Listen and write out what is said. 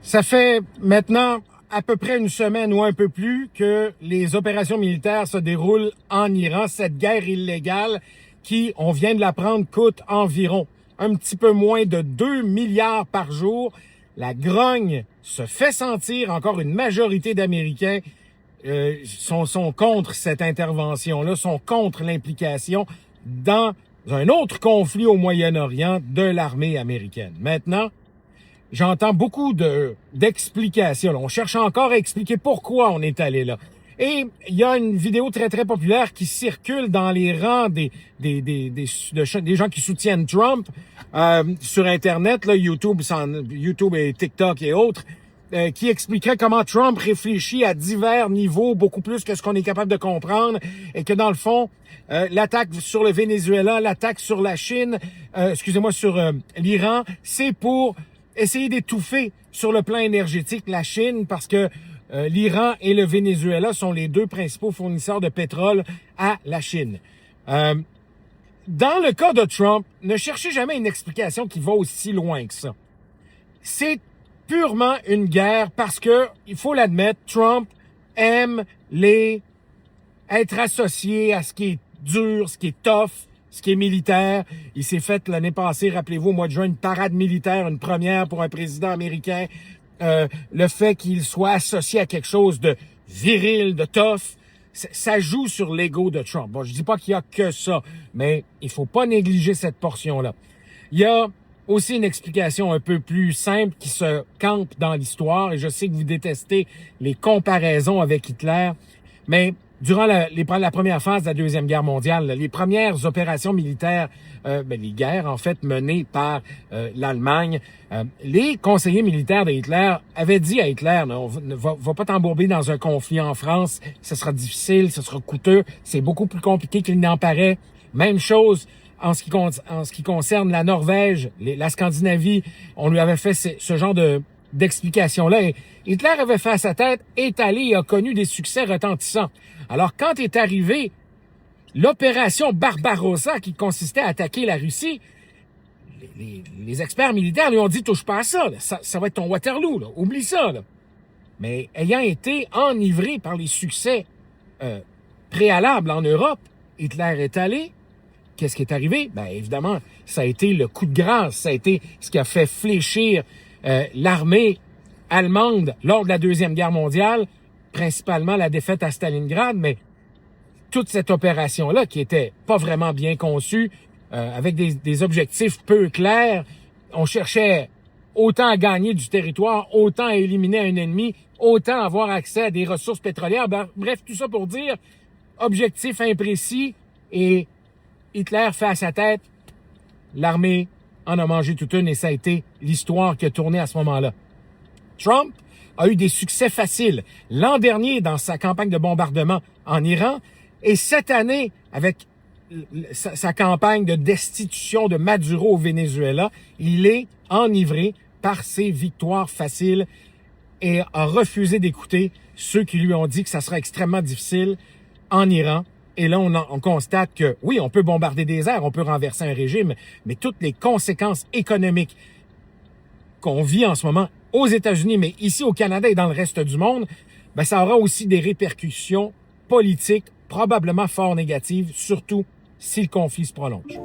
Ça fait maintenant à peu près une semaine ou un peu plus que les opérations militaires se déroulent en Iran. Cette guerre illégale qui, on vient de l'apprendre, coûte environ un petit peu moins de 2 milliards par jour. La grogne se fait sentir. Encore une majorité d'Américains sont contre cette intervention-là, sont contre l'implication dans un autre conflit au Moyen-Orient de l'armée américaine. Maintenant, j'entends beaucoup d'explications. On cherche encore à expliquer pourquoi on est allé là. Et il y a une vidéo très, très populaire qui circule dans les rangs des gens qui soutiennent Trump sur Internet, là, YouTube et TikTok et autres, qui expliquerait comment Trump réfléchit à divers niveaux, beaucoup plus que ce qu'on est capable de comprendre, et que dans le fond, l'attaque sur le Venezuela, l'attaque sur la Chine, sur l'Iran, c'est pour essayer d'étouffer sur le plan énergétique la Chine, parce que l'Iran et le Venezuela sont les deux principaux fournisseurs de pétrole à la Chine. Dans le cas de Trump, ne cherchez jamais une explication qui va aussi loin que ça. C'est purement une guerre parce que, il faut l'admettre, Trump aime être associé à ce qui est dur, ce qui est tough, ce qui est militaire. Il s'est fait l'année passée, rappelez-vous, au mois de juin, une parade militaire, une première pour un président américain. Le fait qu'il soit associé à quelque chose de viril, de tough, ça joue sur l'ego de Trump. Bon, je dis pas qu'il y a que ça, mais il faut pas négliger cette portion-là. Il y a aussi une explication un peu plus simple qui se campe dans l'histoire, et je sais que vous détestez les comparaisons avec Hitler, mais durant la première phase de la Deuxième Guerre mondiale, les premières opérations militaires, les guerres en fait menées par l'Allemagne, les conseillers militaires de Hitler avaient dit à Hitler, va pas t'embourber dans un conflit en France, ce sera difficile, ce sera coûteux, c'est beaucoup plus compliqué qu'il n'en paraît. Même chose en ce qui concerne la Norvège, la Scandinavie, on lui avait fait ce genre d'explication-là. Et Hitler avait fait à sa tête, est allé et a connu des succès retentissants. Alors, quand est arrivé l'opération Barbarossa qui consistait à attaquer la Russie, les experts militaires lui ont dit, touche pas à ça, là. Ça va être ton Waterloo, là. Oublie ça, là. Mais ayant été enivré par les succès préalables en Europe, Hitler est allé. Qu'est-ce qui est arrivé? Ben évidemment, ça a été le coup de grâce, ça a été ce qui a fait fléchir l'armée allemande lors de la Deuxième Guerre mondiale, principalement la défaite à Stalingrad, mais toute cette opération-là qui était pas vraiment bien conçue, avec des objectifs peu clairs, on cherchait autant à gagner du territoire, autant à éliminer un ennemi, autant à avoir accès à des ressources pétrolières. Bref, tout ça pour dire, objectif imprécis, et Hitler fait à sa tête, l'armée en a mangé toute une, et ça a été l'histoire qui a tourné à ce moment-là. Trump a eu des succès faciles l'an dernier dans sa campagne de bombardement en Iran, et cette année avec sa campagne de destitution de Maduro au Venezuela. Il est enivré par ses victoires faciles et a refusé d'écouter ceux qui lui ont dit que ça sera extrêmement difficile en Iran. Et là, on constate que, oui, on peut bombarder des airs, on peut renverser un régime, mais toutes les conséquences économiques qu'on vit en ce moment aux États-Unis, mais ici au Canada et dans le reste du monde, ben, ça aura aussi des répercussions politiques probablement fort négatives, surtout si le conflit se prolonge.